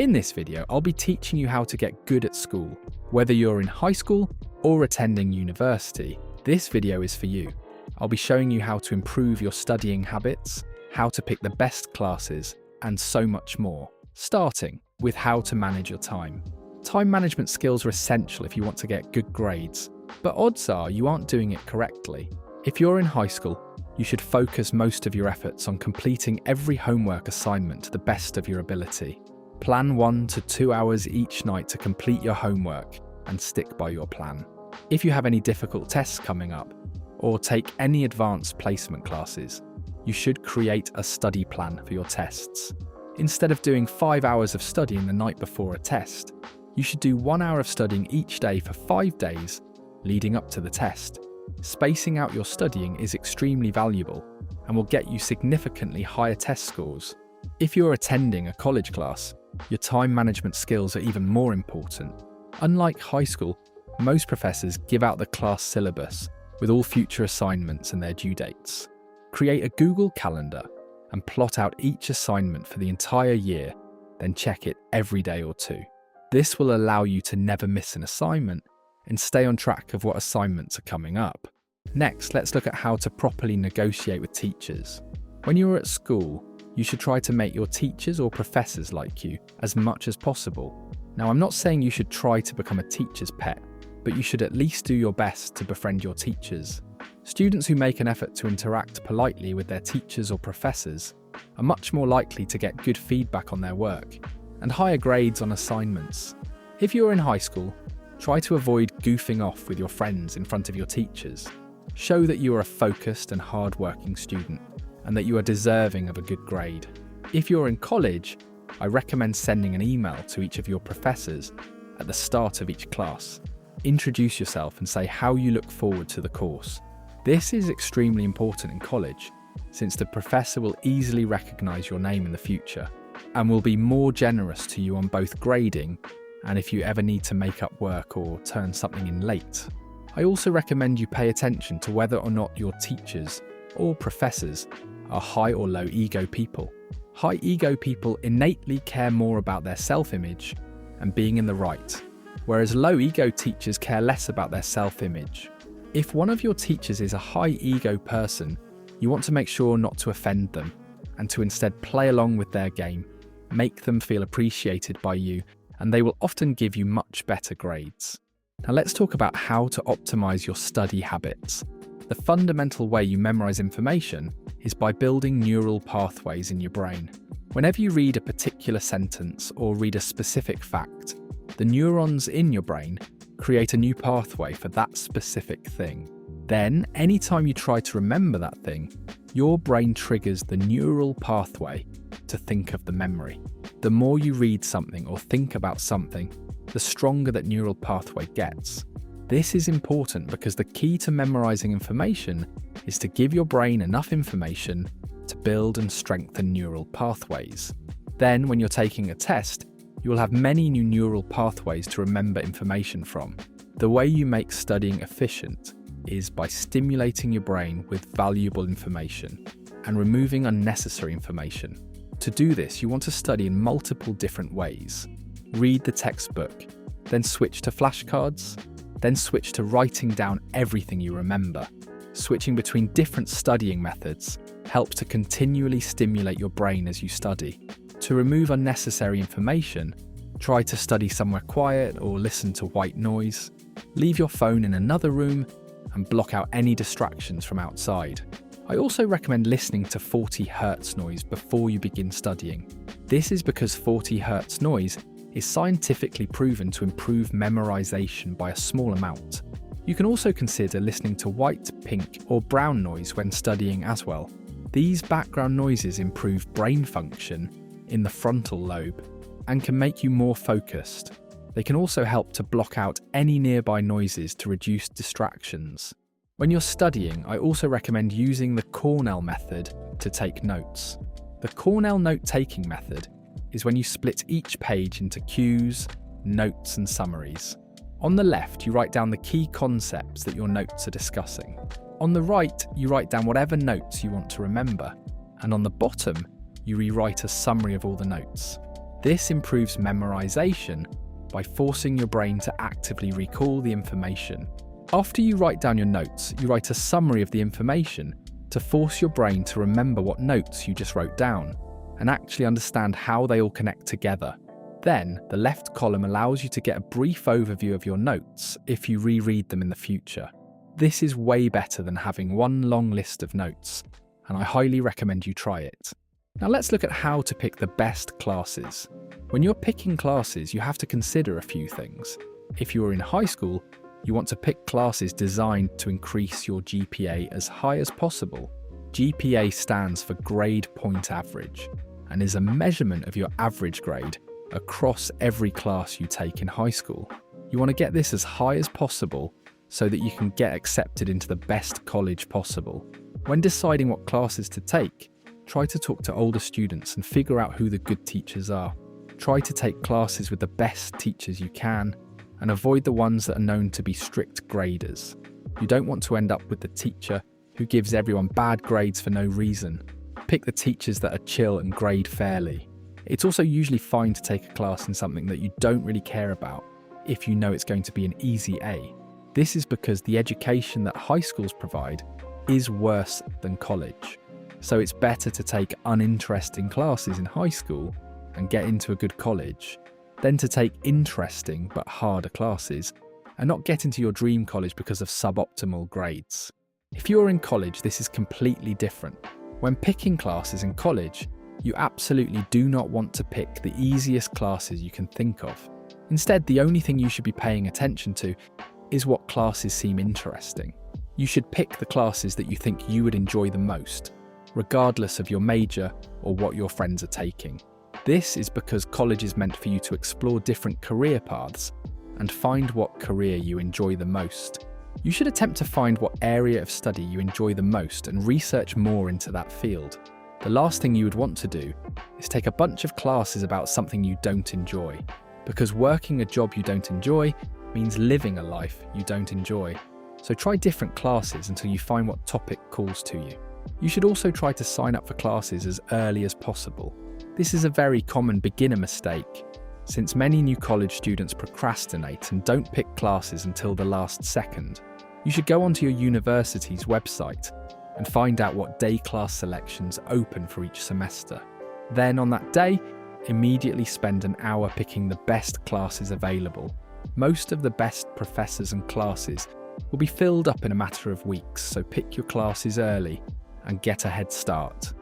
In this video, I'll be teaching you how to get good at school. Whether you're in high school or attending university, this video is for you. I'll be showing you how to improve your studying habits, how to pick the best classes, and so much more. Starting with how to manage your time. Time management skills are essential if you want to get good grades, but odds are you aren't doing it correctly. If you're in high school, you should focus most of your efforts on completing every homework assignment to the best of your ability. Plan 1 to 2 hours each night to complete your homework and stick by your plan. If you have any difficult tests coming up, or take any advanced placement classes, you should create a study plan for your tests. Instead of doing 5 hours of studying the night before a test, you should do 1 hour of studying each day for 5 days leading up to the test. Spacing out your studying is extremely valuable and will get you significantly higher test scores. If you're attending a college class, your time management skills are even more important. Unlike high school, most professors give out the class syllabus with all future assignments and their due dates. Create a Google Calendar and plot out each assignment for the entire year, then check it every day or two. This will allow you to never miss an assignment and stay on track of what assignments are coming up. Next, let's look at how to properly negotiate with teachers. When you're at school, you should try to make your teachers or professors like you as much as possible. Now, I'm not saying you should try to become a teacher's pet, but you should at least do your best to befriend your teachers. Students who make an effort to interact politely with their teachers or professors are much more likely to get good feedback on their work and higher grades on assignments. If you're in high school, try to avoid goofing off with your friends in front of your teachers. Show that you are a focused and hard-working student and that you are deserving of a good grade. If you're in college, I recommend sending an email to each of your professors at the start of each class. Introduce yourself and say how you look forward to the course. This is extremely important in college, since the professor will easily recognize your name in the future and will be more generous to you on both grading and if you ever need to make up work or turn something in late. I also recommend you pay attention to whether or not your teachers or professors are high or low ego people. High ego people innately care more about their self-image and being in the right, whereas low ego teachers care less about their self-image. If one of your teachers is a high ego person, you want to make sure not to offend them and to instead play along with their game, make them feel appreciated by you, and they will often give you much better grades. Now let's talk about how to optimize your study habits. The fundamental way you memorize information is by building neural pathways in your brain. Whenever you read a particular sentence or read a specific fact, the neurons in your brain create a new pathway for that specific thing. Then, anytime you try to remember that thing, your brain triggers the neural pathway to think of the memory. The more you read something or think about something, the stronger that neural pathway gets. This is important because the key to memorizing information is to give your brain enough information to build and strengthen neural pathways. Then, when you're taking a test, you will have many new neural pathways to remember information from. The way you make studying efficient is by stimulating your brain with valuable information and removing unnecessary information. To do this, you want to study in multiple different ways. Read the textbook, then switch to flashcards, then switch to writing down everything you remember. Switching between different studying methods helps to continually stimulate your brain as you study. To remove unnecessary information, try to study somewhere quiet or listen to white noise. Leave your phone in another room and block out any distractions from outside. I also recommend listening to 40 Hz noise before you begin studying. This is because 40 Hz noise is scientifically proven to improve memorization by a small amount. You can also consider listening to white, pink, or brown noise when studying as well. These background noises improve brain function in the frontal lobe and can make you more focused. They can also help to block out any nearby noises to reduce distractions. When you're studying, I also recommend using the Cornell method to take notes. The Cornell note-taking method is when you split each page into cues, notes, and summaries. On the left, you write down the key concepts that your notes are discussing. On the right, you write down whatever notes you want to remember. And on the bottom, you rewrite a summary of all the notes. This improves memorization by forcing your brain to actively recall the information. After you write down your notes, you write a summary of the information to force your brain to remember what notes you just wrote down and actually understand how they all connect together. Then, the left column allows you to get a brief overview of your notes if you reread them in the future. This is way better than having one long list of notes, and I highly recommend you try it. Now let's look at how to pick the best classes. When you're picking classes, you have to consider a few things. If you are in high school, you want to pick classes designed to increase your GPA as high as possible. GPA stands for Grade Point Average and is a measurement of your average grade across every class you take in high school. You want to get this as high as possible so that you can get accepted into the best college possible. When deciding what classes to take, try to talk to older students and figure out who the good teachers are. Try to take classes with the best teachers you can and avoid the ones that are known to be strict graders. You don't want to end up with the teacher who gives everyone bad grades for no reason. Pick the teachers that are chill and grade fairly. It's also usually fine to take a class in something that you don't really care about if you know it's going to be an easy A. This is because the education that high schools provide is worse than college. So it's better to take uninteresting classes in high school and get into a good college than to take interesting but harder classes and not get into your dream college because of suboptimal grades. If you're in college, this is completely different. When picking classes in college, you absolutely do not want to pick the easiest classes you can think of. Instead, the only thing you should be paying attention to is what classes seem interesting. You should pick the classes that you think you would enjoy the most, regardless of your major or what your friends are taking. This is because college is meant for you to explore different career paths and find what career you enjoy the most. You should attempt to find what area of study you enjoy the most and research more into that field. The last thing you would want to do is take a bunch of classes about something you don't enjoy, because working a job you don't enjoy means living a life you don't enjoy. So try different classes until you find what topic calls to you. You should also try to sign up for classes as early as possible. This is a very common beginner mistake, since many new college students procrastinate and don't pick classes until the last second. You should go onto your university's website and find out what day class selections open for each semester. Then on that day, immediately spend an hour picking the best classes available. Most of the best professors and classes will be filled up in a matter of weeks, so pick your classes early and get a head start.